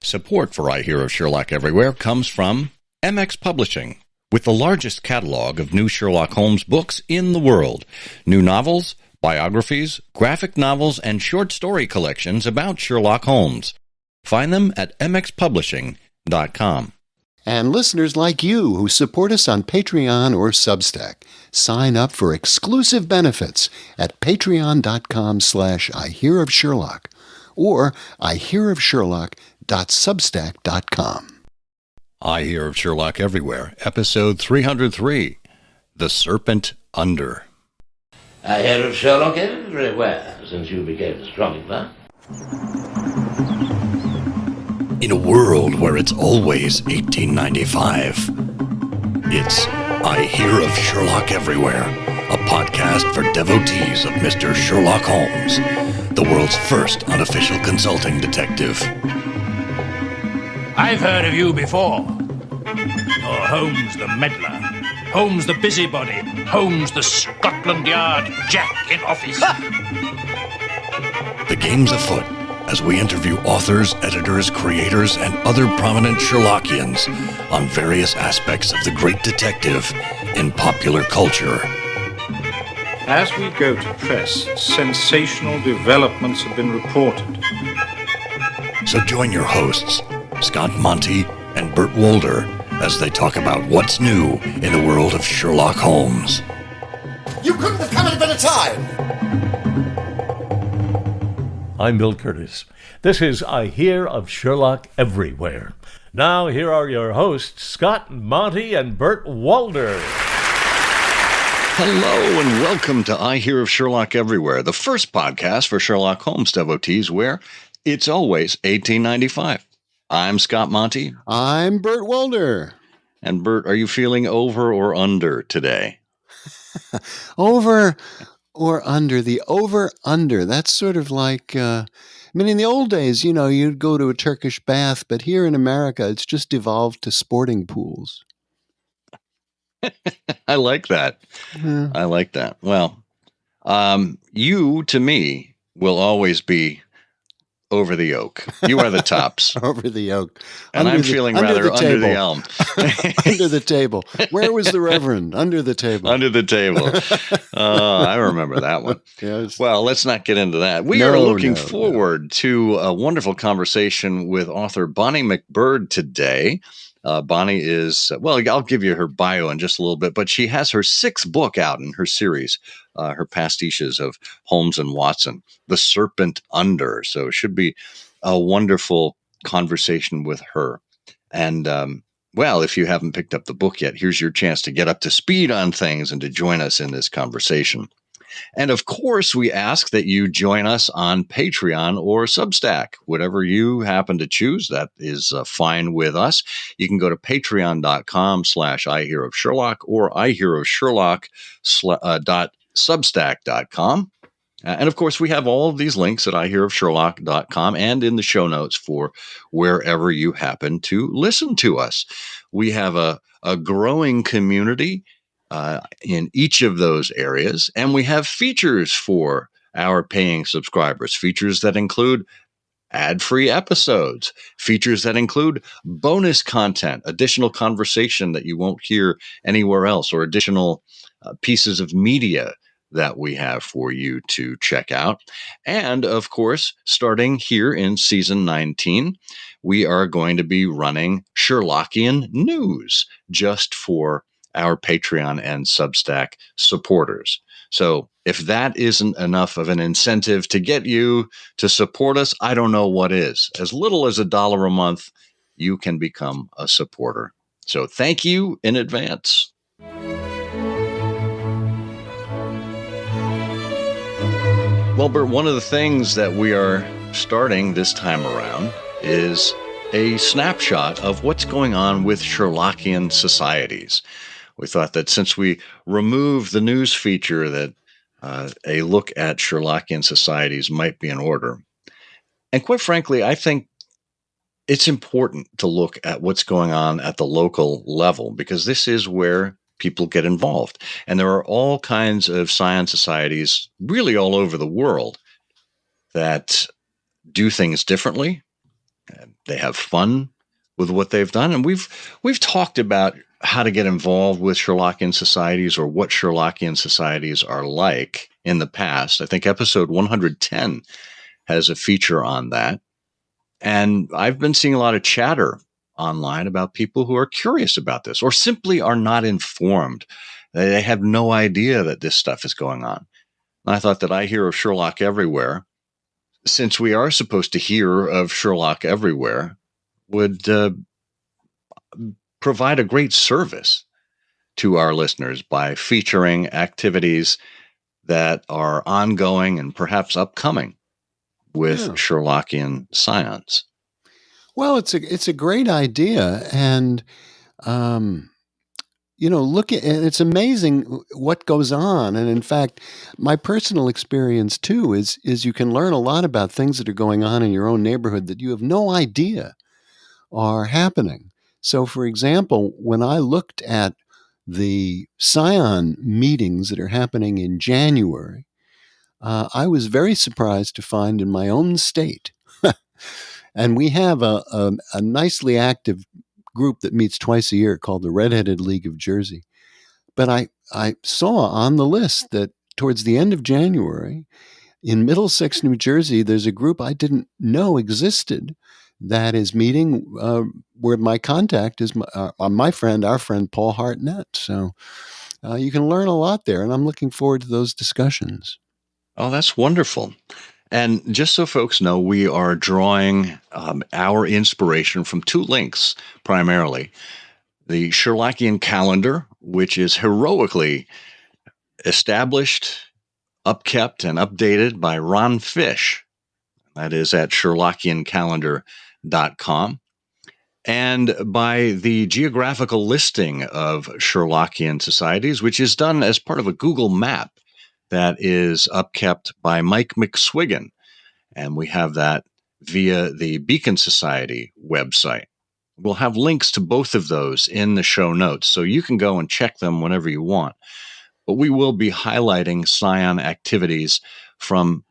Support for I Hear of Sherlock Everywhere comes from MX Publishing, with the largest catalog of new Sherlock Holmes books in the world. New novels, biographies, graphic novels, and short story collections about Sherlock Holmes. Find them at mxpublishing.com. And listeners like you who support us on Patreon or Substack, sign up for exclusive benefits at patreon.com/ihearofsherlock or ihearofsherlock.substack.com. I Hear of Sherlock Everywhere, Episode 303, The Serpent Under. I hear of Sherlock everywhere since you became astronomer. In a world where it's always 1895, it's I Hear of Sherlock Everywhere, a podcast for devotees of Mr. Sherlock Holmes, the world's first unofficial consulting detective. I've heard of you before. You're Holmes the meddler, Holmes the busybody, Holmes the Scotland Yard Jack in office. The game's afoot as we interview authors, editors, creators, and other prominent Sherlockians on various aspects of the great detective in popular culture. As we go to press, sensational developments have been reported. So join your hosts, Scott Monty and Bert Wolder, as they talk about what's new in the world of Sherlock Holmes. You couldn't have come at a better time! I'm Bill Curtis. This is I Hear of Sherlock Everywhere. Now, here are your hosts, Scott Monty and Bert Wolder. Hello and welcome to I Hear of Sherlock Everywhere, the first podcast for Sherlock Holmes devotees where it's always 1895. I'm Scott Monty. I'm Bert Wolder. And Bert, are you feeling over or under today? Over or under. The over-under, that's sort of like, in the old days, you'd go to a Turkish bath, but here in America, it's just evolved to sporting pools. I like that. Yeah. I like that. Well, you, to me, will always be over the oak. You are the tops. Over the oak. And I'm feeling rather under the elm. Under the table. Where was the Reverend? Under the table. Under the table. I remember that one. Yes. Well, let's not get into that. We are looking forward to a wonderful conversation with author Bonnie MacBird today. Bonnie is, I'll give you her bio in just a little bit, but she has her sixth book out in her series, her pastiches of Holmes and Watson, The Serpent Under. So it should be a wonderful conversation with her. And, if you haven't picked up the book yet, here's your chance to get up to speed on things and to join us in this conversation. And of course, we ask that you join us on Patreon or Substack. Whatever you happen to choose, that is fine with us. You can go to patreon.com/ihearofsherlock or ihearofsherlock.substack.com. And of course, we have all of these links at ihearofsherlock.com and in the show notes for wherever you happen to listen to us. We have a growing community in each of those areas, and we have features for our paying subscribers, features that include ad-free episodes, features that include bonus content, additional conversation that you won't hear anywhere else, or additional pieces of media that we have for you to check out. And of course, starting here in season 19, we are going to be running Sherlockian news just for our Patreon and Substack supporters. So if that isn't enough of an incentive to get you to support us, I don't know what is. As little as $1 a month, you can become a supporter. So thank you in advance. Well, Bert, one of the things that we are starting this time around is a snapshot of what's going on with Sherlockian societies. We thought that since we removed the news feature that a look at Sherlockian societies might be in order. And quite frankly, I think it's important to look at what's going on at the local level, because this is where people get involved. And there are all kinds of science societies really all over the world that do things differently. And They have fun with what they've done. And we've talked about how to get involved with Sherlockian societies or what Sherlockian societies are like in the past. I think episode 110 has a feature on that. And I've been seeing a lot of chatter online about people who are curious about this or simply are not informed. They have no idea that this stuff is going on. And I thought that I hear of Sherlock everywhere, since we are supposed to hear of Sherlock everywhere, would provide a great service to our listeners by featuring activities that are ongoing and perhaps upcoming with Sherlockian scions. Well, it's a great idea, and look at, and it's amazing what goes on. And in fact, my personal experience too is you can learn a lot about things that are going on in your own neighborhood that you have no idea are happening. So, for example, when I looked at the Scion meetings that are happening in January, I was very surprised to find in my own state, and we have a nicely active group that meets twice a year called the Redheaded League of Jersey. But I saw on the list that towards the end of January, in Middlesex, New Jersey, there's a group I didn't know existed that is meeting where my contact is our friend Paul Hartnett. So you can learn a lot there, and I'm looking forward to those discussions. Oh, that's wonderful. And just so folks know, we are drawing our inspiration from two links primarily. The Sherlockian calendar, which is heroically established, upkept, and updated by Ron Fish. That is at sherlockiancalendar.com. And by the geographical listing of Sherlockian societies, which is done as part of a Google map that is upkept by Mike McSwiggan. And we have that via the Beacon Society website. We'll have links to both of those in the show notes, so you can go and check them whenever you want. But we will be highlighting Scion activities from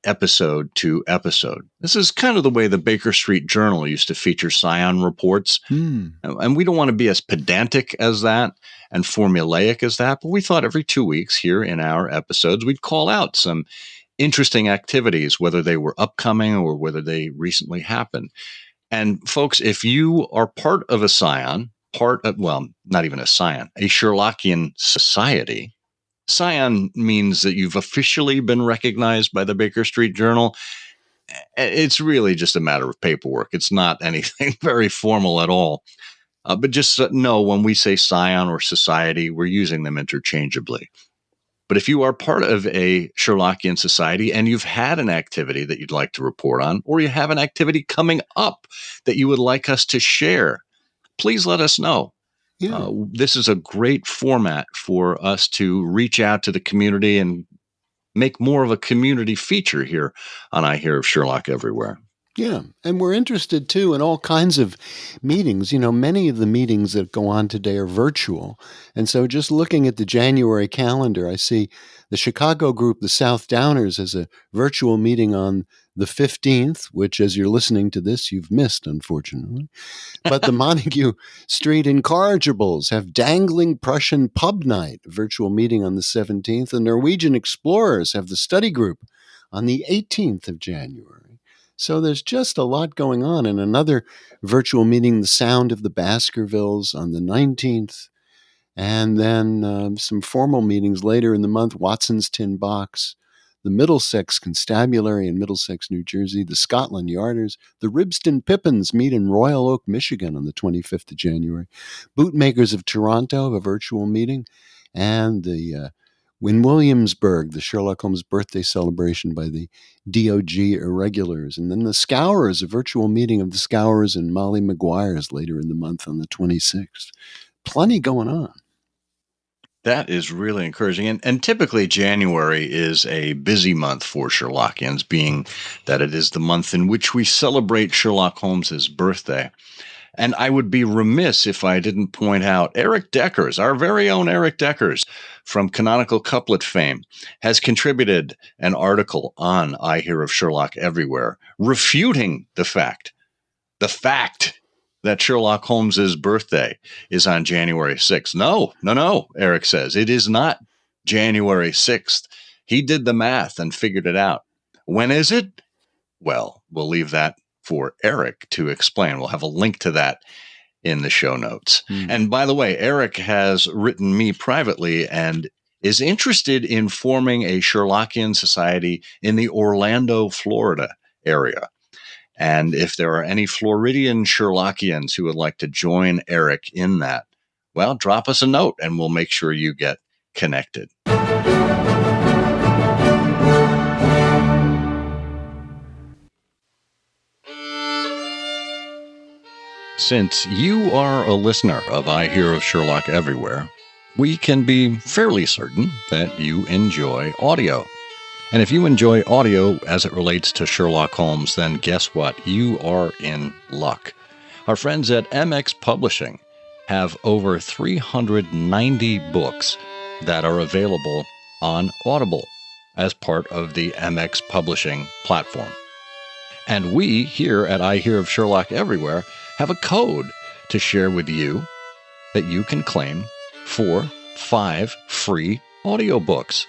episode to episode. This is kind of the way the Baker Street Journal used to feature Scion reports. And we don't want to be as pedantic as that and formulaic as that, but we thought every 2 weeks here in our episodes, we'd call out some interesting activities, whether they were upcoming or whether they recently happened. And folks, if you are part of a scion, not even a scion, a Sherlockian society, scion means that you've officially been recognized by the Baker Street Journal. It's really just a matter of paperwork. It's not anything very formal at all. But just know when we say scion or society, we're using them interchangeably. But if you are part of a Sherlockian society and you've had an activity that you'd like to report on, or you have an activity coming up that you would like us to share, please let us know. Yeah. This is a great format for us to reach out to the community and make more of a community feature here on I Hear of Sherlock Everywhere. Yeah, and we're interested too in all kinds of meetings. Many of the meetings that go on today are virtual. And so just looking at the January calendar, I see the Chicago group, the South Downers, has a virtual meeting on the 15th, which as you're listening to this, you've missed, unfortunately. But the Montague Street Incorrigibles have Dangling Prussian Pub Night, a virtual meeting on the 17th. The Norwegian Explorers have the study group on the 18th of January. So there's just a lot going on. And another virtual meeting, the Sound of the Baskervilles on the 19th. And then some formal meetings later in the month, Watson's Tin Box, the Middlesex Constabulary in Middlesex, New Jersey, the Scotland Yarders, the Ribston Pippins meet in Royal Oak, Michigan on the 25th of January. Bootmakers of Toronto have a virtual meeting. And the in Williamsburg, the Sherlock Holmes birthday celebration by the DOG Irregulars. And then the Scourers, a virtual meeting of the Scourers and Molly Maguires later in the month on the 26th. Plenty going on. That is really encouraging. And typically January is a busy month for Sherlockians, being that it is the month in which we celebrate Sherlock Holmes's birthday. And I would be remiss if I didn't point out Eric Deckers, our very own Eric Deckers from Canonical Couplet fame, has contributed an article on I Hear of Sherlock Everywhere, refuting the fact the fact that Sherlock Holmes's birthday is on January 6th. No, Eric says. It is not January 6th. He did the math and figured it out. When is it? Well, we'll leave that for Eric to explain. We'll have a link to that in the show notes. And by the way, Eric has written me privately and is interested in forming a Sherlockian society in the Orlando, Florida area. And if there are any Floridian Sherlockians who would like to join Eric in that, well, drop us a note and we'll make sure you get connected. Since you are a listener of I Hear of Sherlock Everywhere, we can be fairly certain that you enjoy audio. And if you enjoy audio as it relates to Sherlock Holmes, then guess what? You are in luck. Our friends at MX Publishing have over 390 books that are available on Audible as part of the MX Publishing platform. And we here at I Hear of Sherlock Everywhere have a code to share with you that you can claim for 5 free audiobooks.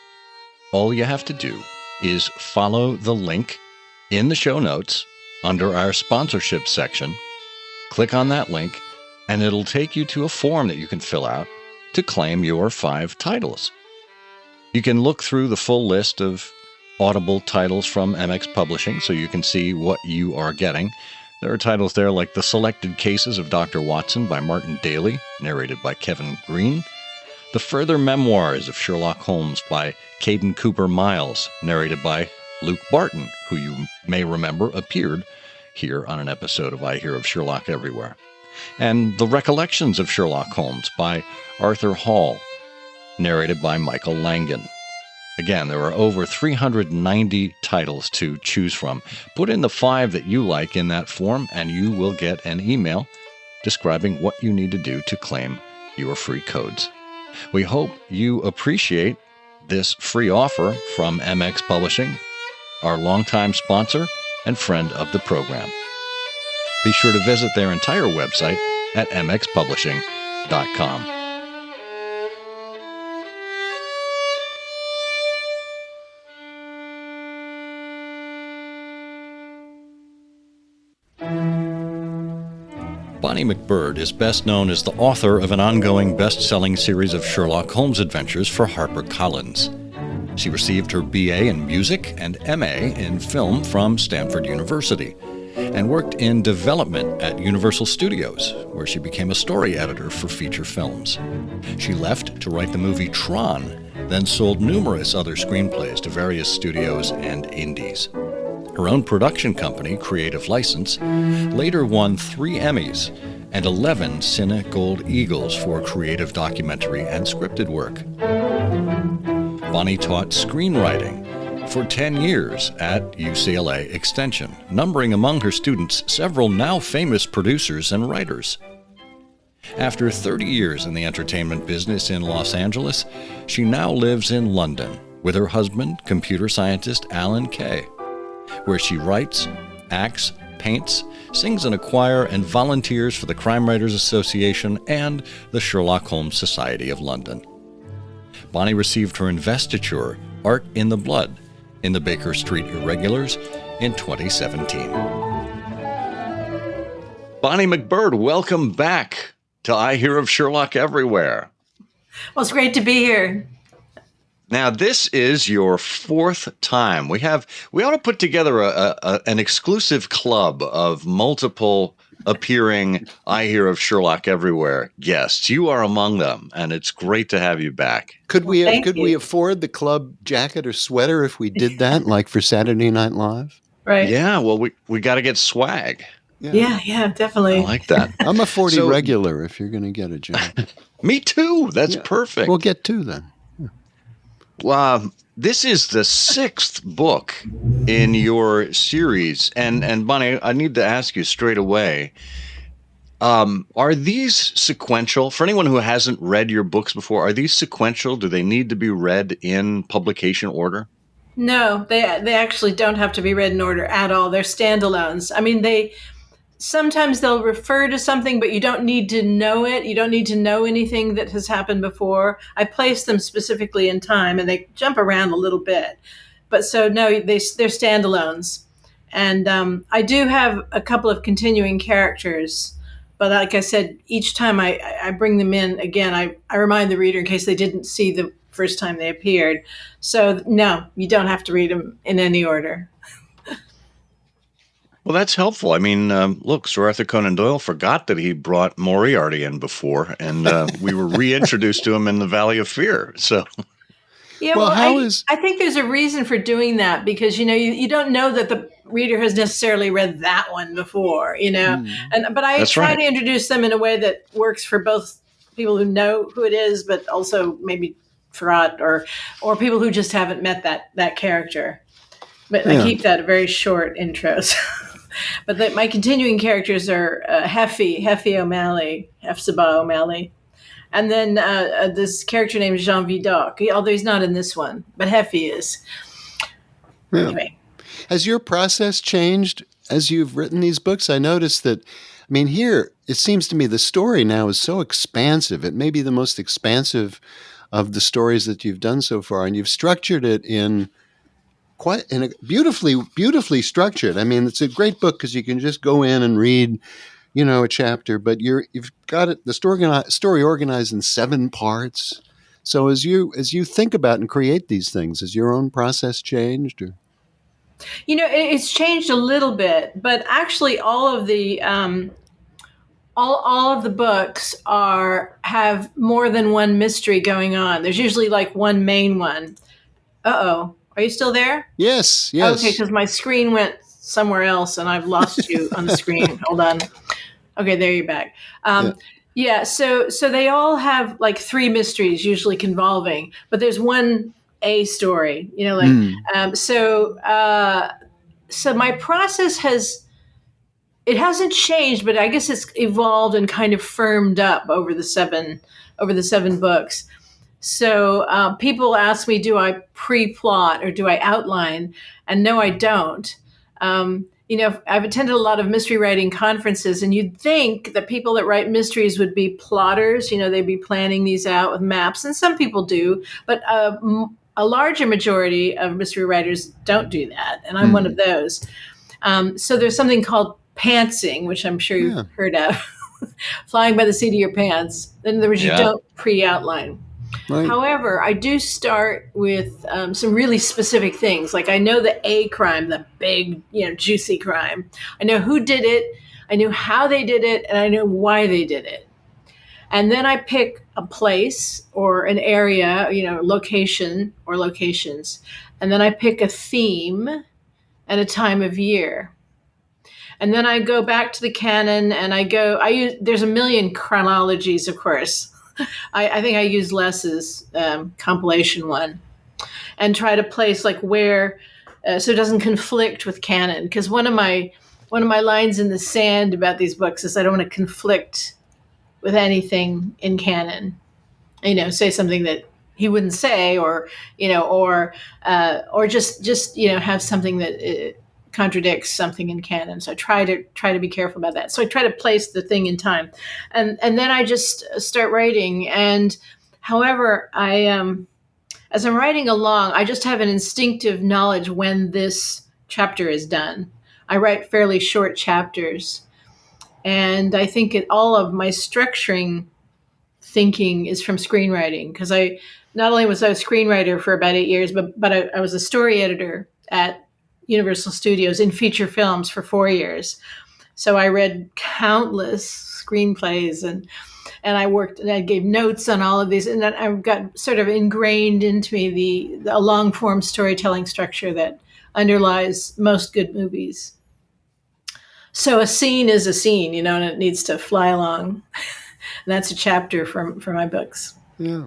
All you have to do is follow the link in the show notes under our sponsorship section. Click on that link, and it'll take you to a form that you can fill out to claim your 5 titles. You can look through the full list of Audible titles from MX Publishing so you can see what you are getting. There are titles there like The Selected Cases of Dr. Watson by Martin Daly, narrated by Kevin Green. The Further Memoirs of Sherlock Holmes by Caden Cooper Miles, narrated by Luke Barton, who you may remember appeared here on an episode of I Hear of Sherlock Everywhere. And The Recollections of Sherlock Holmes by Arthur Hall, narrated by Michael Langan. Again, there are over 390 titles to choose from. Put in the 5 that you like in that form, and you will get an email describing what you need to do to claim your free codes. We hope you appreciate this free offer from MX Publishing, our longtime sponsor and friend of the program. Be sure to visit their entire website at mxpublishing.com. Bonnie MacBird is best known as the author of an ongoing best-selling series of Sherlock Holmes adventures for HarperCollins. She received her BA in music and MA in film from Stanford University, and worked in development at Universal Studios, where she became a story editor for feature films. She left to write the movie Tron, then sold numerous other screenplays to various studios and indies. Her own production company, Creative License, later won 3 Emmys and 11 Cine Gold Eagles for creative documentary and scripted work. Bonnie taught screenwriting for 10 years at UCLA Extension, numbering among her students several now famous producers and writers. After 30 years in the entertainment business in Los Angeles, she now lives in London with her husband, computer scientist Alan Kay, where she writes, acts, paints, sings in a choir, and volunteers for the Crime Writers Association and the Sherlock Holmes Society of London. Bonnie received her investiture, Art in the Blood, in the Baker Street Irregulars in 2017. Bonnie MacBird, welcome back to I Hear of Sherlock Everywhere. Well, it's great to be here. Now, this is your 4th time. We ought to put together an exclusive club of multiple appearing I Hear of Sherlock Everywhere guests. You are among them, and it's great to have you back. Could we afford the club jacket or sweater if we did that, like for Saturday Night Live? Right. Yeah, well, we got to get swag. Yeah, definitely. I like that. I'm a 40 regular if you're going to get a job. Me too. That's perfect. We'll get 2 then. This is the 6th book in your series. And Bonnie, I need to ask you straight away, are these sequential? For anyone who hasn't read your books before, are these sequential? Do they need to be read in publication order? No, they actually don't have to be read in order at all. They're standalones. I mean, sometimes they'll refer to something, but you don't need to know it. You don't need to know anything that has happened before. I place them specifically in time, and they jump around a little bit. But so no, they're standalones. And I do have a couple of continuing characters. But like I said, each time I bring them in, again, I remind the reader in case they didn't see the first time they appeared. So no, you don't have to read them in any order. Well, that's helpful. I mean, look, Sir Arthur Conan Doyle forgot that he brought Moriarty in before, and we were reintroduced to him in the Valley of Fear. So, yeah, well, I think there's a reason for doing that because, you don't know that the reader has necessarily read that one before, but I try to introduce them in a way that works for both people who know who it is, but also maybe forgot or people who just haven't met that character. But I keep that a very short intros. But my continuing characters are Heffy O'Malley, Hephzibah O'Malley. And then this character named Jean Vidocq, although he's not in this one, but Heffy is. Yeah. Anyway. Has your process changed as you've written these books? I noticed that, here, it seems to me the story now is so expansive. It may be the most expansive of the stories that you've done so far, and you've structured it in a beautifully structured. It's a great book because you can just go in and read, a chapter, but you've got it, the story organized in 7 parts. So as you think about and create these things, has your own process changed? Or? It's changed a little bit, but actually all of the all of the books have more than one mystery going on. There's usually like one main one. Uh-oh. Are you still there? Yes. Okay, because my screen went somewhere else and I've lost you on the screen. Hold on. Okay, there you're back. So they all have like 3 mysteries usually convolving, but there's one A story, so my process hasn't changed, but I guess it's evolved and kind of firmed up over the 7 books. So people ask me, do I pre-plot or do I outline? And no, I don't. I've attended a lot of mystery writing conferences, and you'd think that people that write mysteries would be plotters. They'd be planning these out with maps, and some people do, but a larger majority of mystery writers don't do that, and I'm one of those. So there's something called pantsing, which I'm sure you've heard of, flying by the seat of your pants. In other words, you don't pre-outline. Right. However, I do start with some really specific things. Like I know the A crime, the big, juicy crime. I know who did it. I know how they did it, and I know why they did it. And then I pick a place or an area, location or locations. And then I pick a theme and a time of year. And then I go back to the canon and there's a million chronologies, of course. I think I use Les's compilation one and try to place like where, so it doesn't conflict with canon. Because one of my lines in the sand about these books is I don't want to conflict with anything in canon. Say something that he wouldn't say, or just have something that contradicts something in canon. So I try to be careful about that. So I try to place the thing in time, and then I just start writing. And however, as I'm writing along, I just have an instinctive knowledge when this chapter is done. I write fairly short chapters, and I think all of my structuring thinking is from screenwriting, because I not only was I a screenwriter for about 8 years, but I was a story editor at Universal Studios in feature films for 4 years. So I read countless screenplays and I worked and I gave notes on all of these, and then I've got sort of ingrained into me the long form storytelling structure that underlies most good movies. So a scene is a scene, and it needs to fly along. And that's a chapter for my books. Yeah.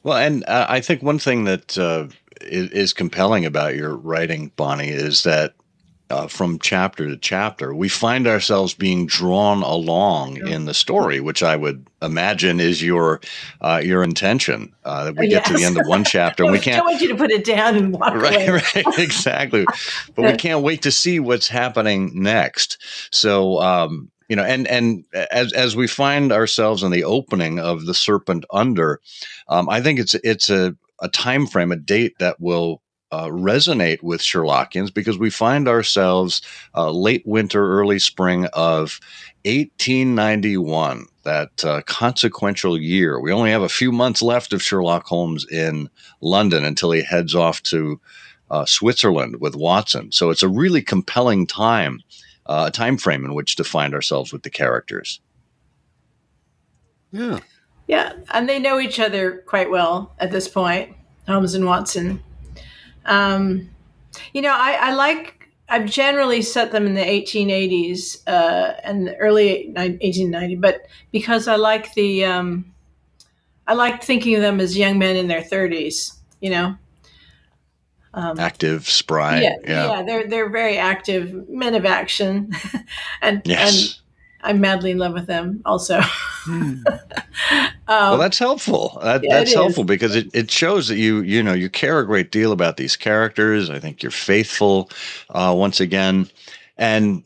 Well, and I think one thing that is compelling about your writing, Bonnie, is that from chapter to chapter, we find ourselves being drawn along in the story, which I would imagine is your intention. That we get to the end of one chapter, and we can't. Don't want you to put it down and walk away. Right, exactly. But we can't wait to see what's happening next. So, and as we find ourselves in the opening of the Serpent Under, I think it's a time frame, a date that will resonate with Sherlockians, because we find ourselves late winter, early spring of 1891, that consequential year. We only have a few months left of Sherlock Holmes in London until he heads off to Switzerland with Watson. So it's a really compelling time frame in which to find ourselves with the characters. Yeah. Yeah, and they know each other quite well at this point, Holmes and Watson. I've generally set them in the 1880s and the early 1890, but because I like I like thinking of them as young men in their 30s, Active, spry. Yeah, they're very active men of action, and yes. I'm madly in love with them also. Well, that's helpful. That's helpful because it shows that you care a great deal about these characters. I think you're faithful once again. And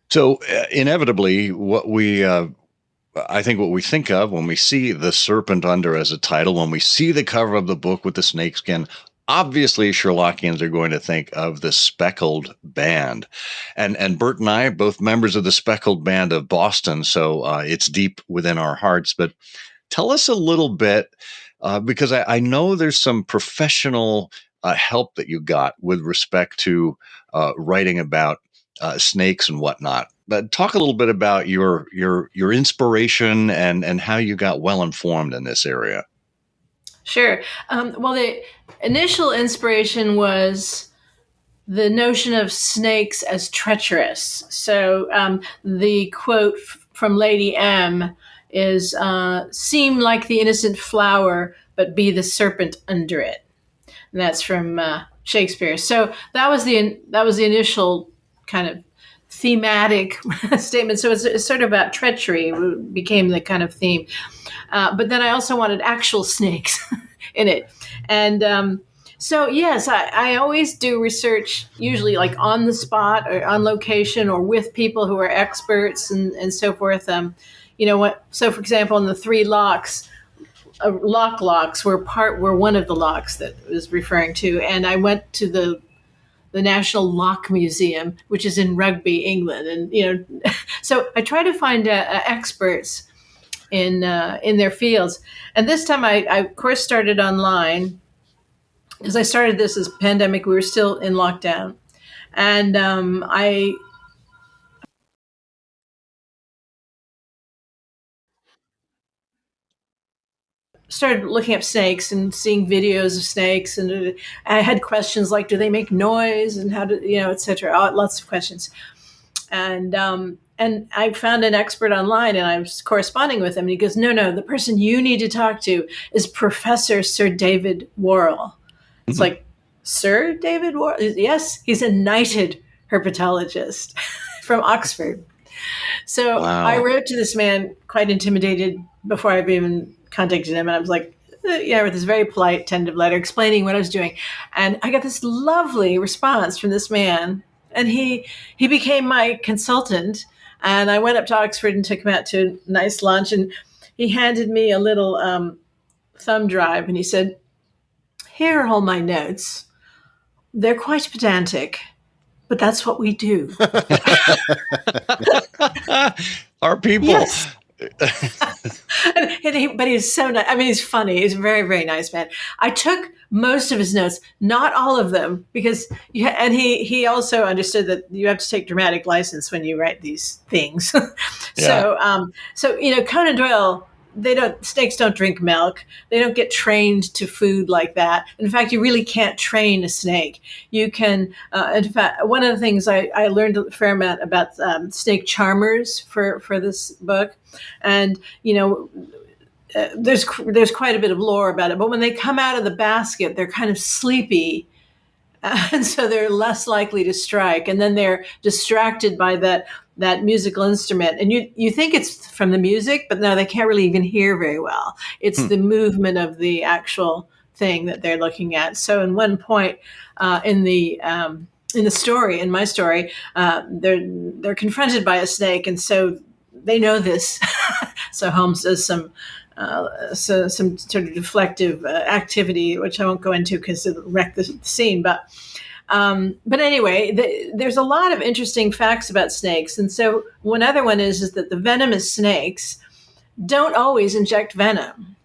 so inevitably, I think what we think of when we see The Serpent Under as a title, when we see the cover of the book with the snakeskin, obviously Sherlockians are going to think of the Speckled Band. And Bert and I, both members of the Speckled Band of Boston, so it's deep within our hearts. But tell us a little bit, because I know there's some professional help that you got with respect to writing about snakes and whatnot. But talk a little bit about your inspiration and how you got well informed in this area. Sure. Well, the initial inspiration was the notion of snakes as treacherous. So the quote from Lady M is, "Seem like the innocent flower, but be the serpent under it." And that's from Shakespeare. So that was the initial kind of thematic statement. So it's sort of about treachery. It became the kind of theme. But then I also wanted actual snakes in it. And so, yes, I always do research, usually like on the spot or on location or with people who are experts and so forth. So, for example, in the three locks, locks were one of the locks that I was referring to. And I went to the National Lock Museum, which is in Rugby, England. And, so I try to find experts in their fields. And this time I of course started online, because I started this as pandemic. We were still in lockdown. And I started looking up snakes and seeing videos of snakes. And I had questions like, do they make noise? And how do, et cetera. Lots of questions. And I found an expert online, and I was corresponding with him. And he goes, no, the person you need to talk to is Professor Sir David Worrell. It's like, Sir David Worrell? Yes, he's a knighted herpetologist from Oxford. So wow. I wrote to this man, quite intimidated, before I've even contacted him. And I was like, with this very polite, tentative letter explaining what I was doing. And I got this lovely response from this man. And he became my consultant. And I went up to Oxford and took him out to a nice lunch. And he handed me a little thumb drive. And he said, "Here are all my notes. They're quite pedantic, but that's what we do." Our people. Yes. But he's so nice. I mean, he's funny. He's a very, very nice man. I took most of his notes, not all of them, because he also understood that you have to take dramatic license when you write these things. So Conan Doyle, snakes don't drink milk. They don't get trained to food like that. In fact, you really can't train a snake. You can, in fact, one of the things I learned a fair amount about snake charmers for this book. And, there's quite a bit of lore about it. But when they come out of the basket, they're kind of sleepy. And so they're less likely to strike. And then they're distracted by that musical instrument. And you think it's from the music, but no, they can't really even hear very well. It's the movement of the actual thing that they're looking at. So in one point in the story, in my story, they're confronted by a snake. And so they know this. So Holmes does some sort of deflective activity, which I won't go into because it'll wreck the scene. But anyway, there's a lot of interesting facts about snakes. And so one other one is that the venomous snakes don't always inject venom.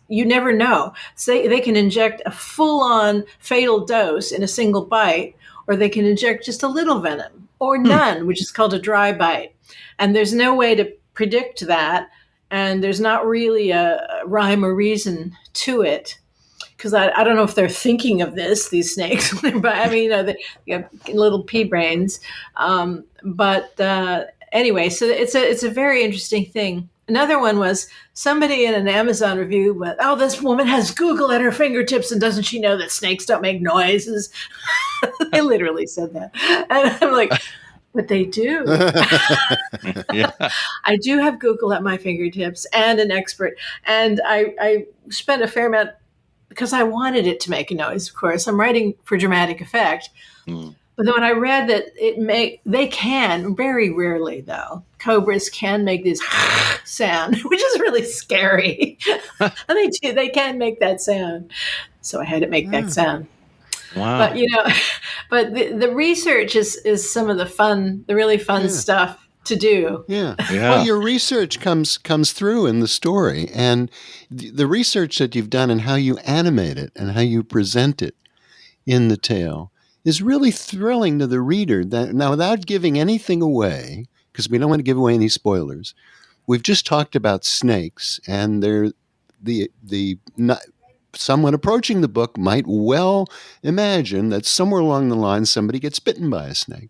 You never know. So they can inject a full-on fatal dose in a single bite, or they can inject just a little venom, or none, which is called a dry bite. And there's no way to predict that. And there's not really a rhyme or reason to it, because I don't know if they're thinking of this, these snakes. I mean, they have little pea brains. Anyway, so it's a very interesting thing. Another one was somebody in an Amazon review went, "Oh, this woman has Google at her fingertips, and doesn't she know that snakes don't make noises?" They literally said that. And I'm like, but they do. Yeah. I do have Google at my fingertips and an expert. And I spent a fair amount, because I wanted it to make a noise, of course. I'm writing for dramatic effect. But then when I read that they can, very rarely though, cobras can make this sound, which is really scary. And they can make that sound. So I had to make that sound. Wow. But the research is some of the really fun stuff to do. Yeah. Well, your research comes through in the story, and the research that you've done and how you animate it and how you present it in the tale is really thrilling to the reader. Now, without giving anything away, because we don't want to give away any spoilers, we've just talked about snakes, and they're someone approaching the book might well imagine that somewhere along the line somebody gets bitten by a snake.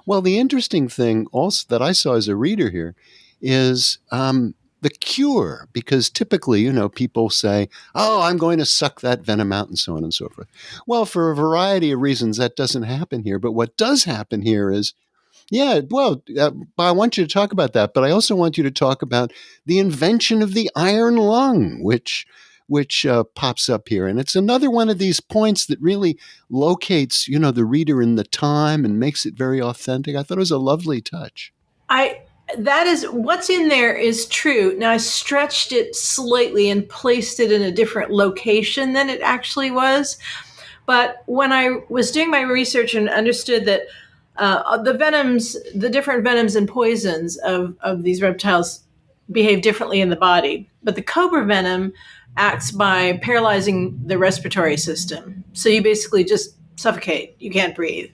Well, the interesting thing also that I saw as a reader here is the cure, because typically, people say, "Oh, I'm going to suck that venom out," and so on and so forth. Well, for a variety of reasons, that doesn't happen here. But what does happen here is, I want you to talk about that, but I also want you to talk about the invention of the iron lung, which pops up here. And it's another one of these points that really locates, the reader in the time and makes it very authentic. I thought it was a lovely touch. That is, what's in there is true. Now, I stretched it slightly and placed it in a different location than it actually was. But when I was doing my research and understood that the different venoms and poisons of these reptiles behave differently in the body, but the cobra venom acts by paralyzing the respiratory system. So you basically just suffocate. You can't breathe.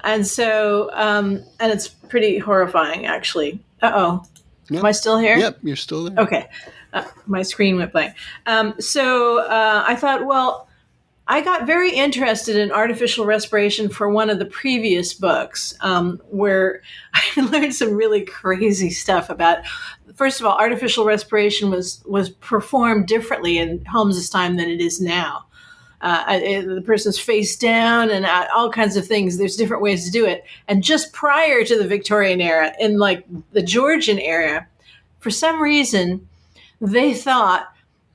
And so, and it's pretty horrifying, actually. Uh-oh. Yep. Am I still here? Yep, you're still there. Okay. My screen went blank. So I thought, well, I got very interested in artificial respiration for one of the previous books, where I learned some really crazy stuff about, first of all, artificial respiration was performed differently in Holmes's time than it is now. The person's face down and all kinds of things. There's different ways to do it. And just prior to the Victorian era, in like the Georgian era, for some reason, they thought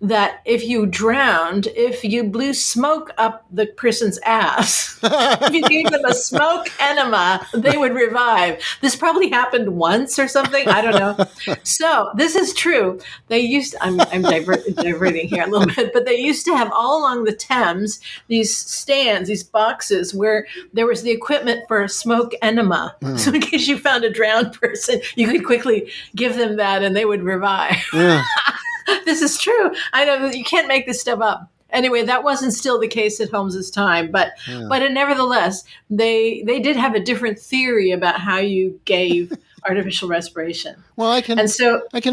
that if you drowned, if you blew smoke up the person's ass, if you gave them a smoke enema, they would revive. This probably happened once or something. I don't know. So this is true. They used, I'm diverting here a little bit, but they used to have all along the Thames these stands, these boxes where there was the equipment for a smoke enema. So in case you found a drowned person, you could quickly give them that and they would revive. Yeah. This is true. I know you can't make this stuff up. Anyway, that wasn't still the case at Holmes's time, but nevertheless, they did have a different theory about how you gave artificial respiration. Well, I can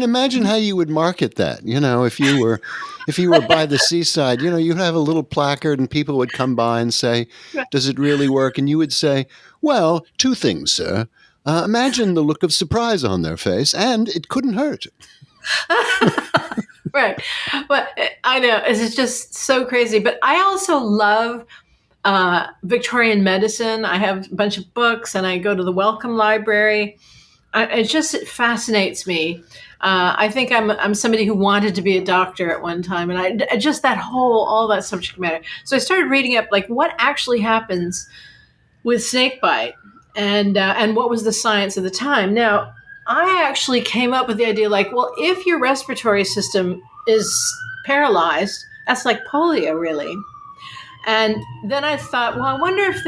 imagine how you would market that. If you were by the seaside, you'd have a little placard and people would come by and say, "Does it really work?" And you would say, "Well, 2 things, sir. Imagine the look of surprise on their face, and it couldn't hurt." Right. But I know it's just so crazy. But I also love Victorian medicine. I have a bunch of books and I go to the Wellcome Library. It fascinates me. I think I'm somebody who wanted to be a doctor at one time. And I just all that subject matter. So I started reading up like what actually happens with snake bite and what was the science of the time. Now, I actually came up with the idea like, well, if your respiratory system is paralyzed, that's like polio, really. And then I thought, well, I wonder if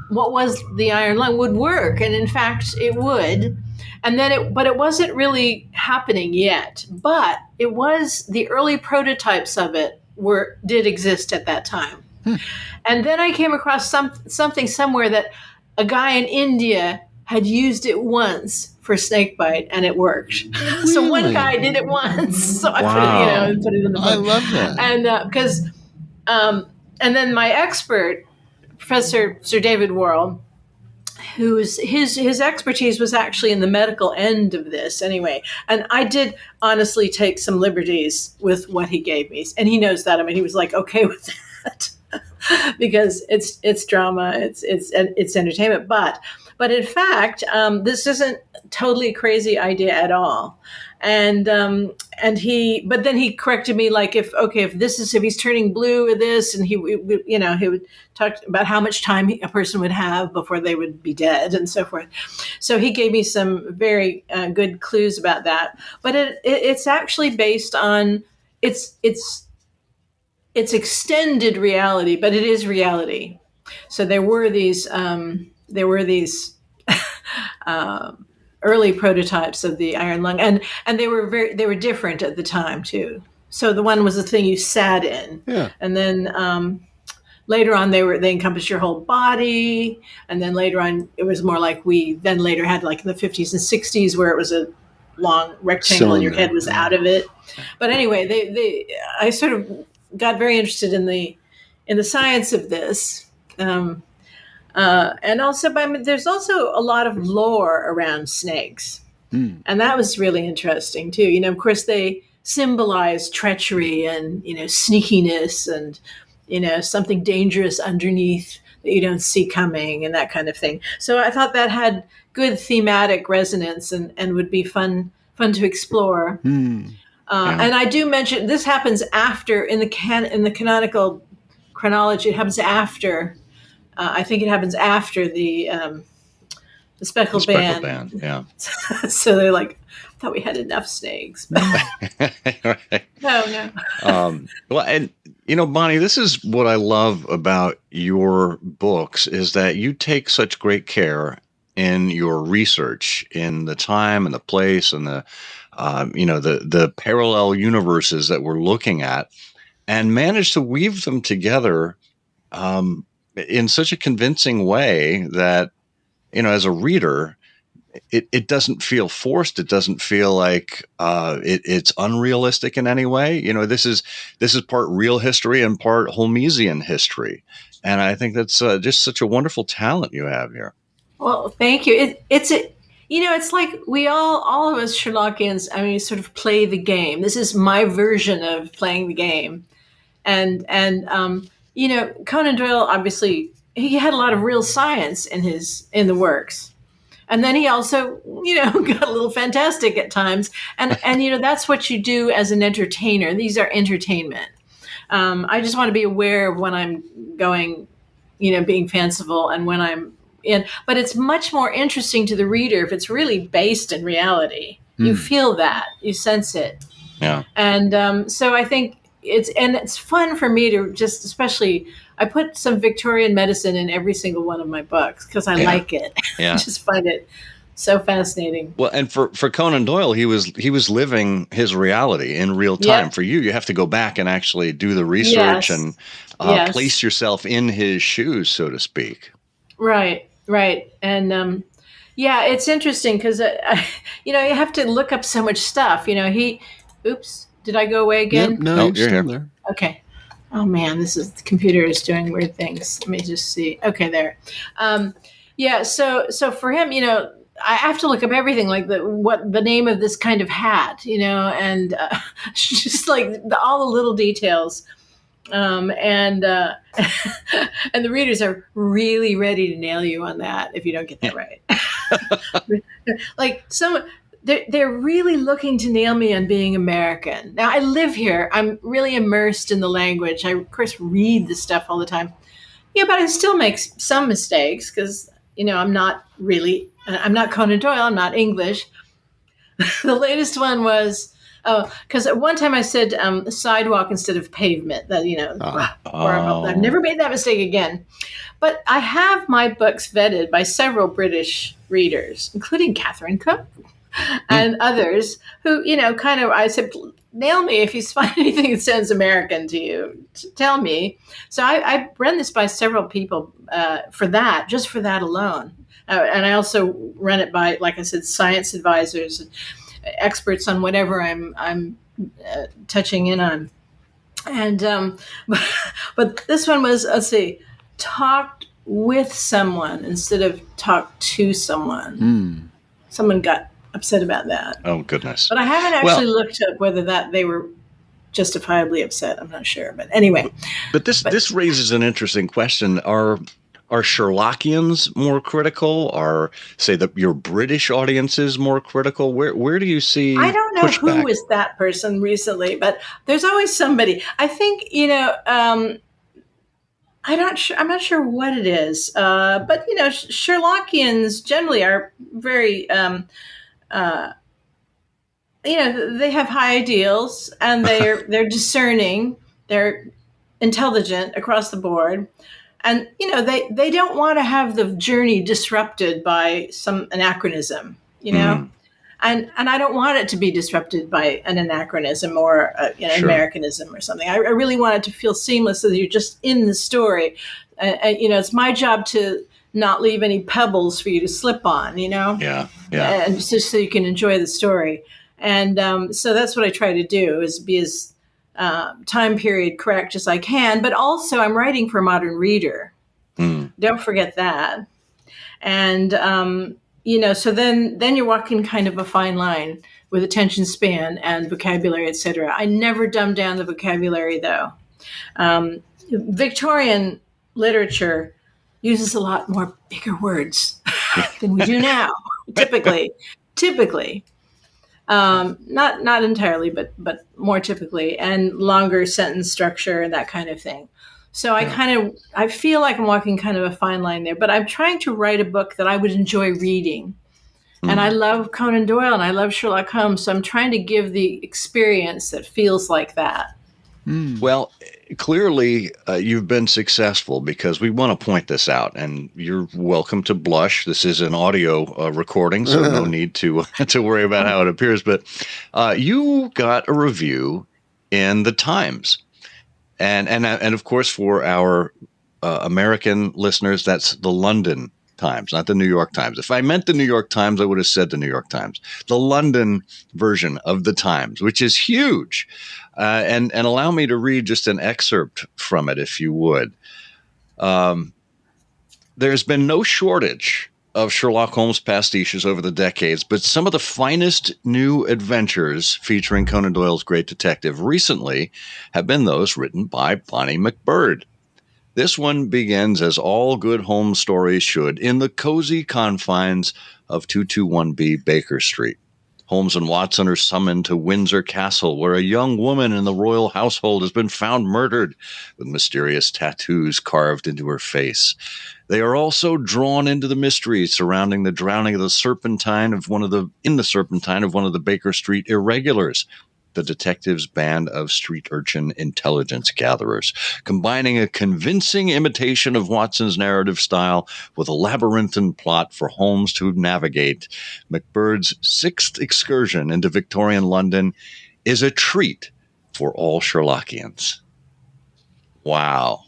what was the iron lung would work. And in fact, it would. And then but it wasn't really happening yet. But it was the early prototypes of it did exist at that time. And then I came across something somewhere that a guy in India had used it once for snake bite and it worked. Really? So one guy did it once. So I put it in the book. I love that. And and then my expert, Professor Sir David Worrell, his expertise was actually in the medical end of this anyway. And I did honestly take some liberties with what he gave me. And he knows that. I mean, he was like, okay with that. Because it's drama, it's entertainment. But in fact, this isn't totally a crazy idea at all. And then he corrected me like if he's turning blue with this, and he would talk about how much time a person would have before they would be dead and so forth. So he gave me some very good clues about that. But it's actually based on it's extended reality, but it is reality. So there were these early prototypes of the iron lung, and they were different at the time too. So the one was the thing you sat in, and then later on they encompassed your whole body, and then later on it was more like we then later had like in the 50s and 60s where it was a long rectangle and your head was out of it. But anyway, I sort of got very interested in the science of this. And also, there's also a lot of lore around snakes. And that was really interesting, too. Of course, they symbolize treachery and, sneakiness and, something dangerous underneath that you don't see coming and that kind of thing. So I thought that had good thematic resonance and would be fun to explore. And I do mention this happens after in the canonical chronology. It happens after. I think it happens after the speckled band. Yeah. So they're like, I thought we had enough snakes. Right. No. Well, and Bonnie, this is what I love about your books is that you take such great care in your research, in the time and the place and the parallel universes that we're looking at, and manage to weave them together in such a convincing way that, as a reader, it doesn't feel forced. It doesn't feel like it's unrealistic in any way. This is part real history and part Holmesian history. And I think that's just such a wonderful talent you have here. Well, thank you. It's like we all of us Sherlockians, sort of play the game. This is my version of playing the game. And Conan Doyle, obviously, he had a lot of real science in the works. And then he also, got a little fantastic at times. And that's what you do as an entertainer. These are entertainment. I just want to be aware of when I'm going, being fanciful and when I'm in. But it's much more interesting to the reader if it's really based in reality. You feel that. You sense it. Yeah. And so I think it's fun for me to just, especially, I put some Victorian medicine in every single one of my books because I like it. Yeah. I just find it so fascinating. Well, and for Conan Doyle, he was living his reality in real time. Yep. For you have to go back and actually do the research and place yourself in his shoes, so to speak. Right. And it's interesting because, you have to look up so much stuff. Oops, did I go away again? Yep, no, you're still here. there. Okay. Oh man, the computer is doing weird things. Let me just see. Okay, there. So for him, I have to look up everything, like the name of this kind of hat, and just like all the little details. And the readers are really ready to nail you on that if you don't get that right. Like they're really looking to nail me on being American. Now I live here. I'm really immersed in the language. I of course read the stuff all the time. Yeah, but I still make some mistakes because I'm not Conan Doyle. I'm not English. The latest one was because at one time I said sidewalk instead of pavement. That I've never made that mistake again. But I have my books vetted by several British readers, including Catherine Cook and others who, I said, nail me if you find anything that sounds American to you. Tell me. So I run this by several people for that alone. And I also run it by, like I said, science advisors, experts on whatever I'm touching in on. And but this one was, let's see, talked with someone instead of talk to someone. Someone got upset about that. Oh goodness! But I haven't actually looked up whether they were justifiably upset. I'm not sure, but anyway. But this raises an interesting question: Are Sherlockians more critical? Are, say, your British audiences more critical? Where do you see? I don't know pushback? who is that person recently, but there's always somebody. I think I'm not sure what it is, but Sherlockians generally are very. They have high ideals and they're discerning, they're intelligent across the board. And, they don't want to have the journey disrupted by some anachronism, and I don't want it to be disrupted by an anachronism or Sure. Americanism or something. I really want it to feel seamless so that you're just in the story. It's my job to not leave any pebbles for you to slip on, Yeah. and just so you can enjoy the story. And so that's what I try to do, is be as time period correct as I can. But also I'm writing for a modern reader. Don't forget that. And, so then you're walking kind of a fine line with attention span and vocabulary, et cetera. I never dumb down the vocabulary, though. Victorian literature uses a lot more bigger words than we do now, typically. Not entirely, but more typically, and longer sentence structure and that kind of thing. So I feel like I'm walking kind of a fine line there, but I'm trying to write a book that I would enjoy reading. And I love Conan Doyle and I love Sherlock Holmes. So I'm trying to give the experience that feels like that. Well, clearly you've been successful, because we want to point this out, and you're welcome to blush. This is an audio recording, so no need to worry about how it appears. But you got a review in the Times, and of course for our American listeners, that's the London Times, not the New York Times. If I meant the New York Times, I would have said the New York Times. The London version of the Times, which is huge. And allow me to read just an excerpt from it, if you would. There's been no shortage of Sherlock Holmes pastiches over the decades, but some of the finest new adventures featuring Conan Doyle's great detective recently have been those written by Bonnie MacBird. This one begins as all good Holmes stories should, in the cozy confines of 221B Baker Street. Holmes and Watson are summoned to Windsor Castle, where a young woman in the royal household has been found murdered with mysterious tattoos carved into her face. They are also drawn into the mysteries surrounding the drowning of the Serpentine of one of the Baker Street irregulars, the detectives' band of street urchin intelligence gatherers, combining a convincing imitation of Watson's narrative style with a labyrinthine plot for Holmes to navigate. MacBird's sixth excursion into Victorian London is a treat for all Sherlockians. Wow.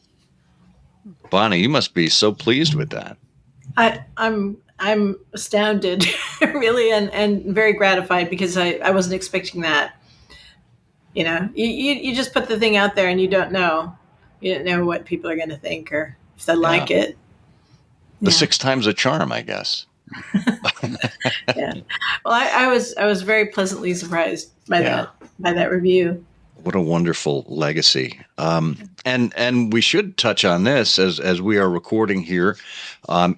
Bonnie, you must be so pleased with that. I'm astounded, really, and very gratified, because I wasn't expecting that. You just put the thing out there and you don't know what people are going to think or if they like it. The 6 times a charm, I guess. Yeah. Well, I was very pleasantly surprised by that review. What a wonderful legacy. And we should touch on this as we are recording here,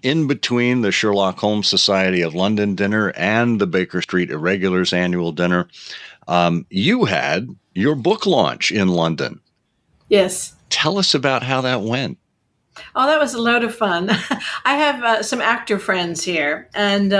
in between the Sherlock Holmes Society of London dinner and the Baker Street Irregulars annual dinner. You had your book launch in London. Yes. Tell us about how that went. Oh, that was a load of fun. I have some actor friends here, and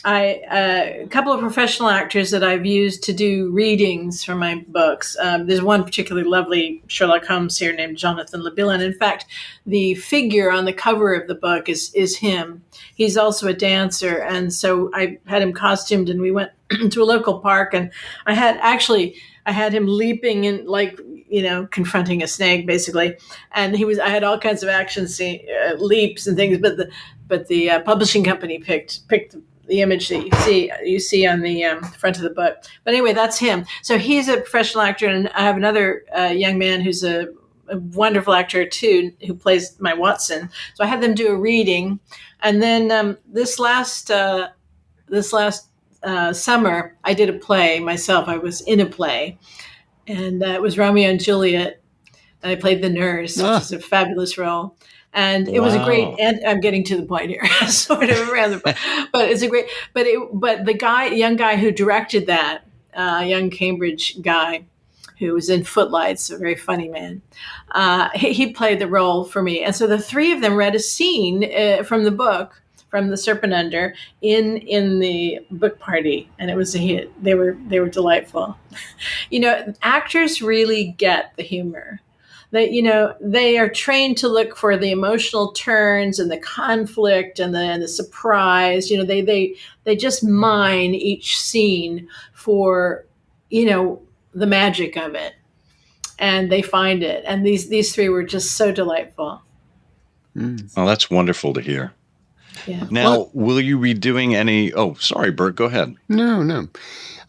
a couple of professional actors that I've used to do readings for my books. There's one particularly lovely Sherlock Holmes here named Jonathan Lebillan. In fact, the figure on the cover of the book is him. He's also a dancer, and so I had him costumed, and we went to a local park, and I had him leaping and confronting a snake, basically, and I had all kinds of action leaps and things, but the publishing company picked the image that you see on the front of the book. But anyway, that's him. So he's a professional actor, and I have another young man who's a wonderful actor too, who plays my Watson. So I had them do a reading, and then this last summer I did a play myself. I was in a play, and it was Romeo and Juliet, and I played the nurse, which is a fabulous role. And it was a great, and I'm getting to the point here, sort of around but it's a great, but the young guy who directed that, young Cambridge guy who was in Footlights, a very funny man, he played the role for me. And so the three of them read a scene from the book, from the Serpent Under, in the book party, and it was a hit. They were delightful. Actors really get the humor. They are trained to look for the emotional turns and the conflict and the surprise. They just mine each scene for the magic of it, and they find it. And these three were just so delightful. Oh, that's wonderful to hear. Yeah. Now, will you be doing any? Oh, sorry, Bert. Go ahead. No.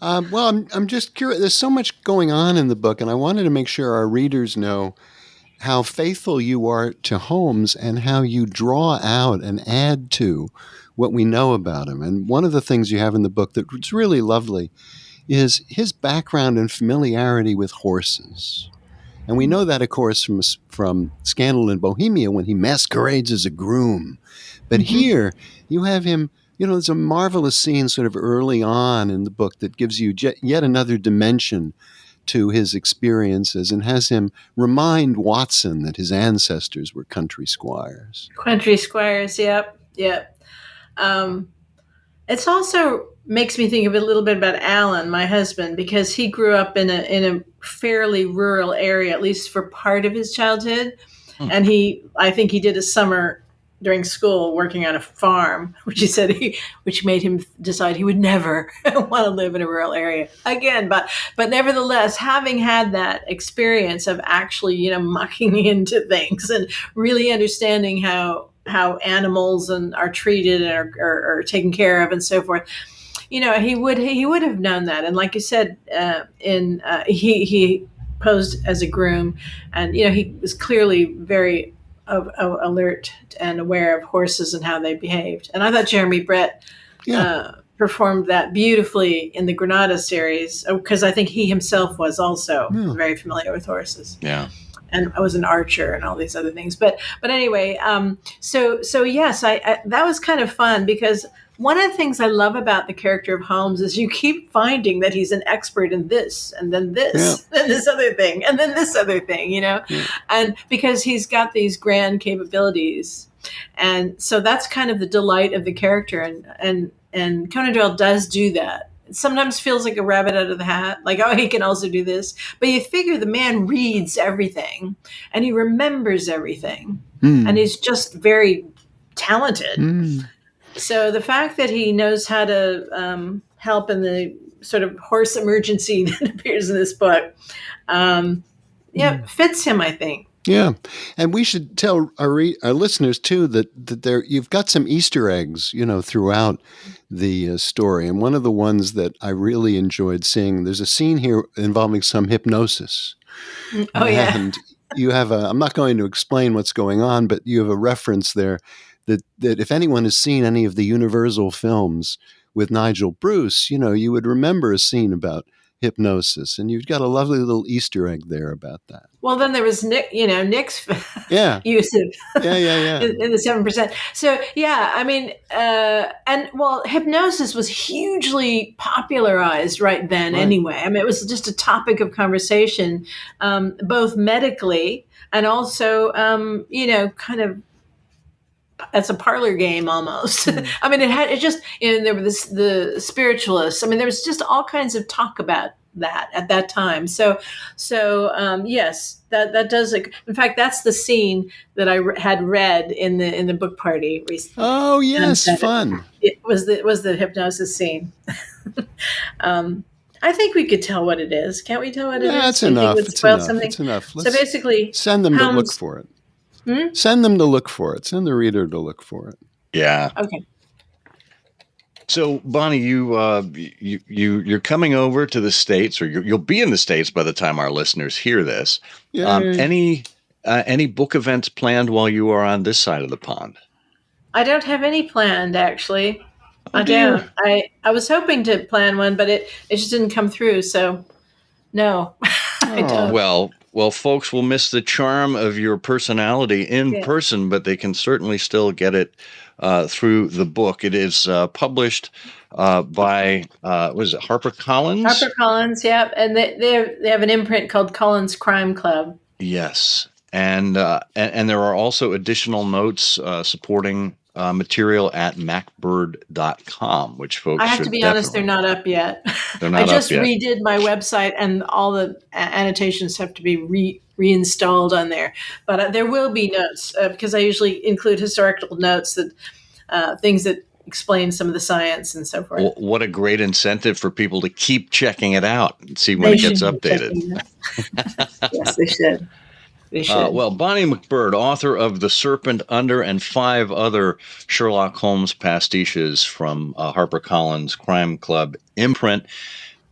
Well, I'm just curious. There's so much going on in the book, and I wanted to make sure our readers know how faithful you are to Holmes and how you draw out and add to what we know about him. And one of the things you have in the book that's really lovely is his background and familiarity with horses. And we know that, of course, from Scandal in Bohemia, when he masquerades as a groom. But here you have him. There's a marvelous scene sort of early on in the book that gives you yet another dimension to his experiences and has him remind Watson that his ancestors were country squires. Country squires, yep. It's also makes me think a little bit about Alan, my husband, because he grew up in a fairly rural area, at least for part of his childhood. And I think he did a summer during school working on a farm, which made him decide he would never want to live in a rural area again. But nevertheless, having had that experience of actually, mucking into things and really understanding how animals are treated and are taken care of and so forth, he would have known that. And like you said, he posed as a groom, and he was clearly very alert and aware of horses and how they behaved. And I thought Jeremy Brett performed that beautifully in the Granada series, because I think he himself was also very familiar with horses. Yeah. and I was an archer and all these other things. But anyway, so yes, I that was kind of fun because one of the things I love about the character of Holmes is you keep finding that he's an expert in this, and then this, and this other thing, and then this other thing, and because he's got these grand capabilities. And so that's kind of the delight of the character. And Conan Doyle does do that. It sometimes feels like a rabbit out of the hat, like, oh, he can also do this. But you figure the man reads everything and he remembers everything. And he's just very talented. So the fact that he knows how to help in the sort of horse emergency that appears in this book, fits him, I think. Yeah, and we should tell our listeners too that there you've got some Easter eggs, throughout the story. And one of the ones that I really enjoyed seeing, there's a scene here involving some hypnosis. Oh yeah, and you have I'm not going to explain what's going on, but you have a reference there that if anyone has seen any of the Universal films with Nigel Bruce, you would remember a scene about hypnosis, and you've got a lovely little Easter egg there about that. Well, then there was Nick's use of in the 7%. So yeah, I mean, hypnosis was hugely popularized right then. Right. Anyway, I mean, it was just a topic of conversation, both medically and also, kind of. It's a parlor game almost. I mean, there were the spiritualists. I mean, there was just all kinds of talk about that at that time. So yes, that does. In fact, that's the scene that I had read in the book party recently. Oh yes, fun. It was the hypnosis scene. I think we could tell what it is. Can't we tell what it is? That's enough. It's enough. So basically, send them to look for it. Send them to look for it. Send the reader to look for it. Yeah. Okay. So, Bonnie, you're coming over to the States, or you'll be in the States by the time our listeners hear this. Any book events planned while you are on this side of the pond? I don't have any planned, actually. I don't. I was hoping to plan one, but it just didn't come through. So, no, I don't. Well, folks will miss the charm of your personality in person, but they can certainly still get it through the book. It is published by was it HarperCollins? HarperCollins, yeah, and they have an imprint called Collins Crime Club. Yes, and there are also additional notes supporting material at macbird.com, which folks I have to be honest, they're not up yet. They're not I just up yet. redid my website, and all the annotations have to be reinstalled on there. But there will be notes because I usually include historical notes that things that explain some of the science and so forth. Well, what a great incentive for people to keep checking it out and see when it gets updated. Yes, they should. Bonnie MacBird, author of The Serpent Under and 5 other Sherlock Holmes pastiches from HarperCollins Crime Club imprint.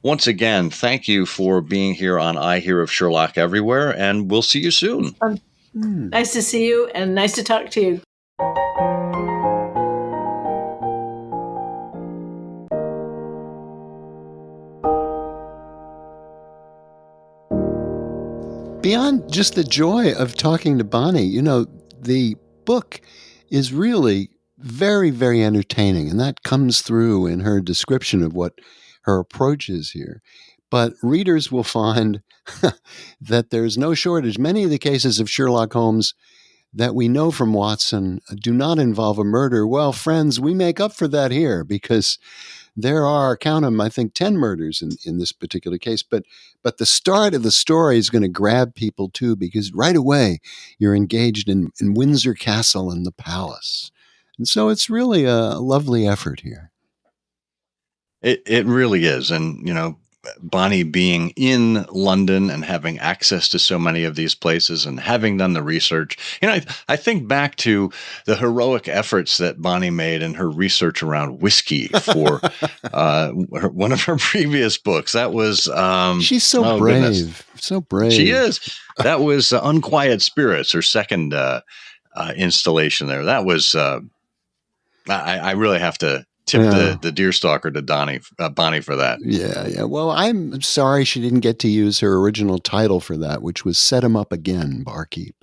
Once again, thank you for being here on I Hear of Sherlock Everywhere, and we'll see you soon. Nice to see you, and nice to talk to you. Beyond just the joy of talking to Bonnie, the book is really very, very entertaining, and that comes through in her description of what her approach is here. But readers will find that there's no shortage. Many of the cases of Sherlock Holmes that we know from Watson do not involve a murder. Well, friends, we make up for that here because there are, count them, I think 10 murders in this particular case. But the start of the story is going to grab people too, because right away you're engaged in Windsor Castle and the palace. And so it's really a lovely effort here. It really is. And, Bonnie being in London and having access to so many of these places and having done the research, I think back to the heroic efforts that Bonnie made in her research around whiskey for one of her previous books. That was she's so brave, goodness. So brave. She is. That was Unquiet Spirits, her second installation there. That was I really have to tip the deerstalker to Bonnie for that. Yeah. Well, I'm sorry she didn't get to use her original title for that, which was Set 'em Up Again, Barkeep.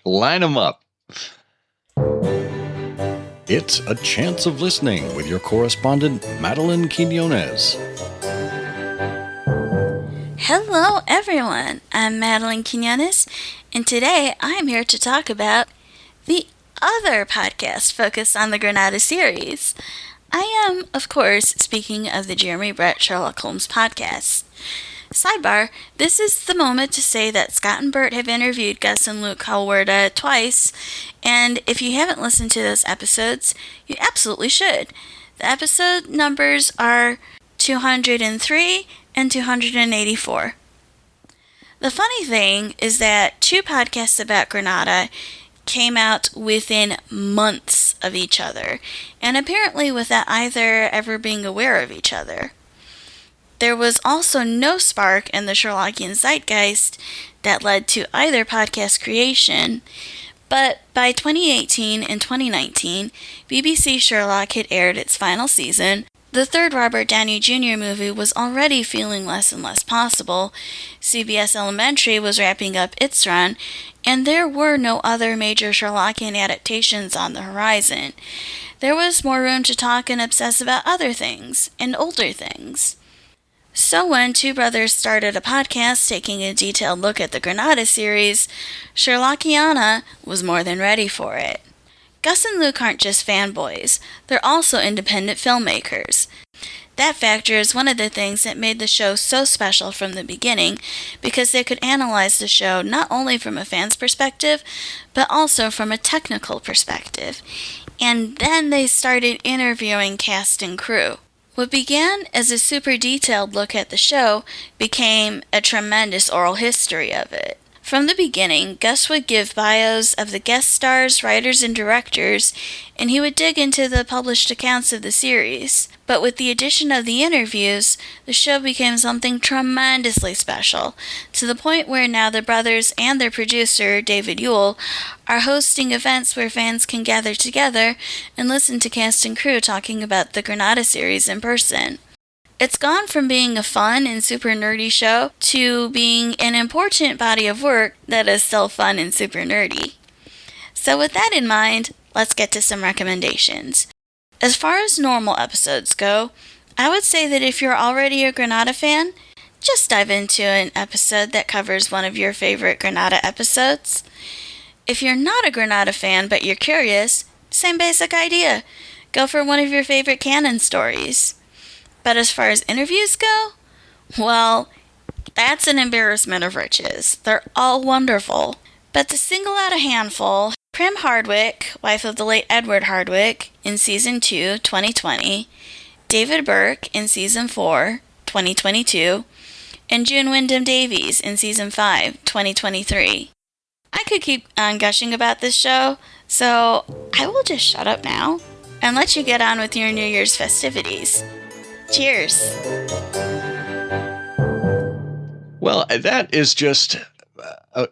Line 'em up. It's A Chance of Listening with your correspondent, Madeline Quiñones. Hello, everyone. I'm Madeline Quiñones, and today I'm here to talk about the other podcast focused on the Granada series. I am, of course, speaking of the Jeremy Brett Sherlock Holmes podcast. Sidebar, this is the moment to say that Scott and Bert have interviewed Gus and Luke Hallward twice, and if you haven't listened to those episodes, you absolutely should. The episode numbers are 203 and 284. The funny thing is that two podcasts about Granada came out within months of each other, and apparently without either ever being aware of each other. There was also no spark in the Sherlockian zeitgeist that led to either podcast creation, but by 2018 and 2019, BBC Sherlock had aired its final season. The third Robert Downey Jr. movie was already feeling less and less possible, CBS Elementary was wrapping up its run, and there were no other major Sherlockian adaptations on the horizon. There was more room to talk and obsess about other things, and older things. So when two brothers started a podcast taking a detailed look at the Granada series, Sherlockiana was more than ready for it. Gus and Luke aren't just fanboys, they're also independent filmmakers. That factor is one of the things that made the show so special from the beginning, because they could analyze the show not only from a fan's perspective, but also from a technical perspective. And then they started interviewing cast and crew. What began as a super detailed look at the show became a tremendous oral history of it. From the beginning, Gus would give bios of the guest stars, writers, and directors, and he would dig into the published accounts of the series. But with the addition of the interviews, the show became something tremendously special, to the point where now the brothers and their producer, David Yule, are hosting events where fans can gather together and listen to cast and crew talking about the Granada series in person. It's gone from being a fun and super nerdy show to being an important body of work that is still fun and super nerdy. So with that in mind, let's get to some recommendations. As far as normal episodes go, I would say that if you're already a Granada fan, just dive into an episode that covers one of your favorite Granada episodes. If you're not a Granada fan but you're curious, same basic idea. Go for one of your favorite canon stories. But as far as interviews go, well, that's an embarrassment of riches. They're all wonderful. But to single out a handful, Prim Hardwick, wife of the late Edward Hardwick, in Season 2, 2020, David Burke in Season 4, 2022, and June Wyndham Davies in Season 5, 2023. I could keep on gushing about this show, so I will just shut up now and let you get on with your New Year's festivities. Cheers. Well, that is just,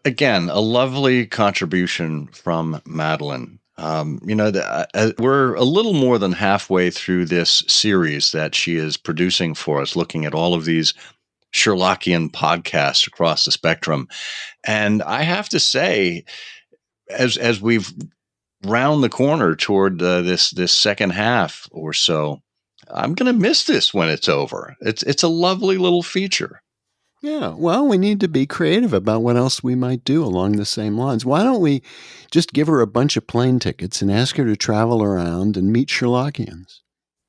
again, a lovely contribution from Madeline. We're a little more than halfway through this series that she is producing for us, looking at all of these Sherlockian podcasts across the spectrum. And I have to say, as we've round the corner toward this second half or so, I'm going to miss this when it's over. It's a lovely little feature. Yeah, well, we need to be creative about what else we might do along the same lines. Why don't we just give her a bunch of plane tickets and ask her to travel around and meet Sherlockians?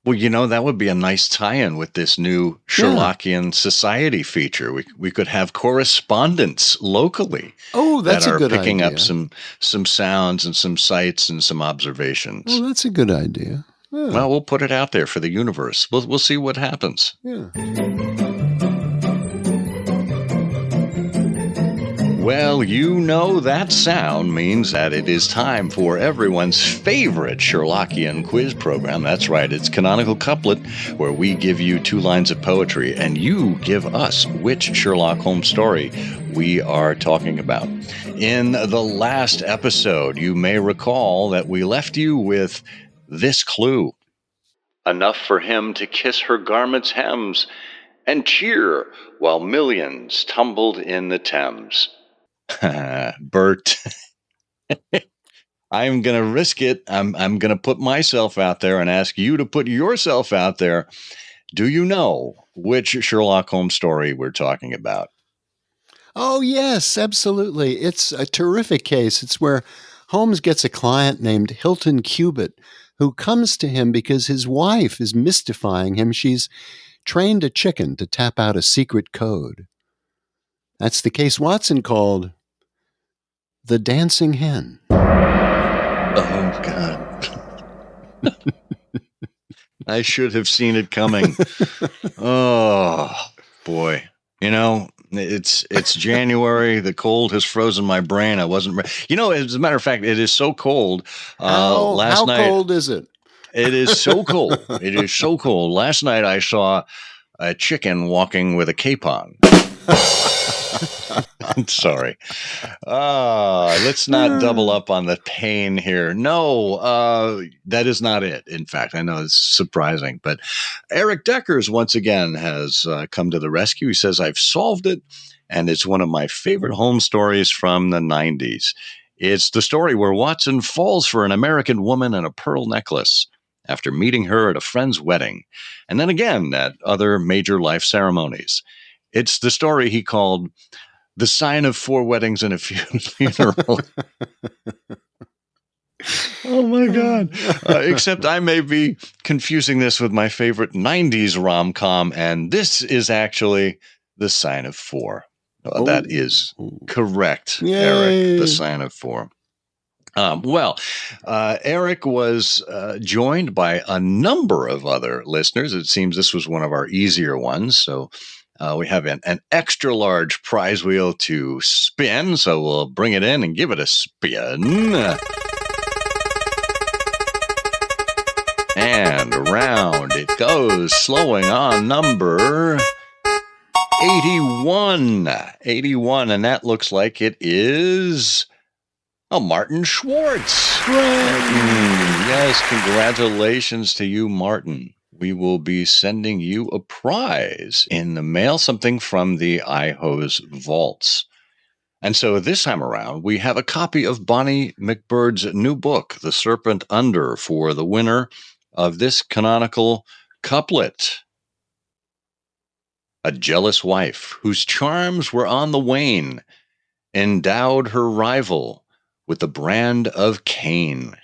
Well, that would be a nice tie-in with this new Sherlockian society feature. We could have correspondents locally. Oh, that's that a good idea. Picking up some sounds and some sights and some observations. Oh, that's a good idea. Yeah. Well, we'll put it out there for the universe. We'll see what happens. Yeah. Well, that sound means that it is time for everyone's favorite Sherlockian quiz program. That's right, it's Canonical Couplet, where we give you 2 lines of poetry, and you give us which Sherlock Holmes story we are talking about. In the last episode, you may recall that we left you with this clue. enough for him to kiss her garment's hems and cheer while millions tumbled in the Thames. Bert, I'm going to risk it. I'm going to put myself out there and ask you to put yourself out there. Do you know which Sherlock Holmes story we're talking about? Oh, yes, absolutely. It's a terrific case. It's where Holmes gets a client named Hilton Cubitt who comes to him because his wife is mystifying him. She's trained a chicken to tap out a secret code. That's the case Watson called The Dancing Hen. Oh, God. I should have seen it coming. Oh, boy. You know, it's January. The cold has frozen my brain. I wasn't ready. You know, as a matter of fact, it is so cold. How cold is it? It is so cold. It is so cold. Last night I saw a chicken walking with a capon. I'm sorry. Let's not double up on the pain here. No, that is not it. In fact, I know it's surprising, but Eric Deckers once again has come to the rescue. He says, I've solved it, and it's one of my favorite Holmes stories from the 90s. It's the story where Watson falls for an American woman and a pearl necklace after meeting her at a friend's wedding, and then again at other major life ceremonies. It's the story he called The Sign of 4 Weddings and a Funeral. Oh, my God. Except I may be confusing this with my favorite 90s rom-com, and this is actually The Sign of 4. That is correct, Yay. Eric, The Sign of 4. Eric was joined by a number of other listeners. It seems this was one of our easier ones, so we have an extra large prize wheel to spin, so we'll bring it in and give it a spin. And around it goes, slowing on number 81. 81, and that looks like it is Martin Schwartz. Yes, congratulations to you, Martin. We will be sending you a prize in the mail, something from the IHOSE vaults. And so this time around, we have a copy of Bonnie MacBird's new book, The Serpent Under, for the winner of this canonical couplet. A jealous wife, whose charms were on the wane, endowed her rival with the brand of Cain.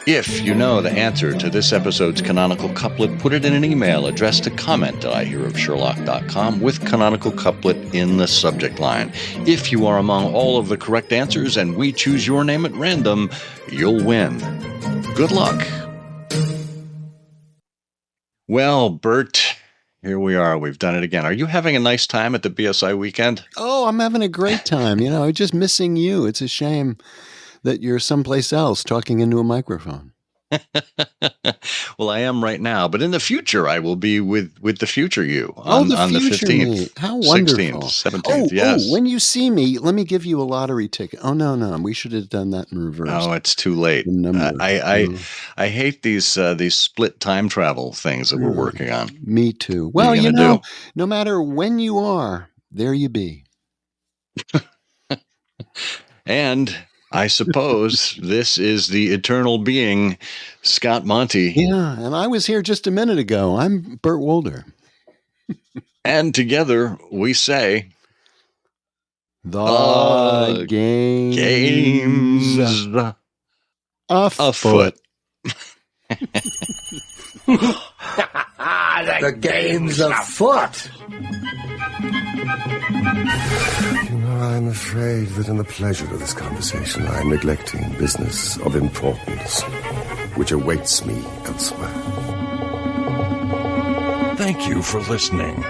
If you know the answer to this episode's canonical couplet, put it in an email addressed to comment@ihearofsherlock.com with canonical couplet in the subject line. If you are among all of the correct answers and we choose your name at random, you'll win. Good luck. Well, Bert, here we are. We've done it again. Are you having a nice time at the BSI weekend? Oh, I'm having a great time. You know, just missing you. It's a shame that you're someplace else talking into a microphone. Well, I am right now, but in the future, I will be with the future you on the future 15th. Me. How wonderful. 16th, 17th, yes. When you see me, let me give you a lottery ticket. Oh, no. We should have done that in reverse. Oh, it's too late. I hate these split time travel things that we're working on. Me too. Well, you know, no matter when you are, there you be. And I suppose this is the eternal being, Scott Monty. Yeah, and I was here just a minute ago. I'm Bert Wolder. And together we say, The game's afoot. The game's afoot. You know, I'm afraid that in the pleasure of this conversation, I am neglecting business of importance, which awaits me elsewhere. Thank you for listening.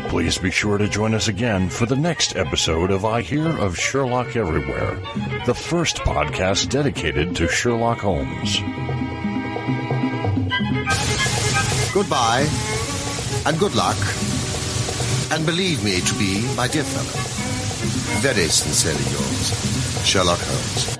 Please be sure to join us again for the next episode of I Hear of Sherlock Everywhere, the first podcast dedicated to Sherlock Holmes. Goodbye, and good luck, and believe me to be, my dear fellow, very sincerely yours, Sherlock Holmes.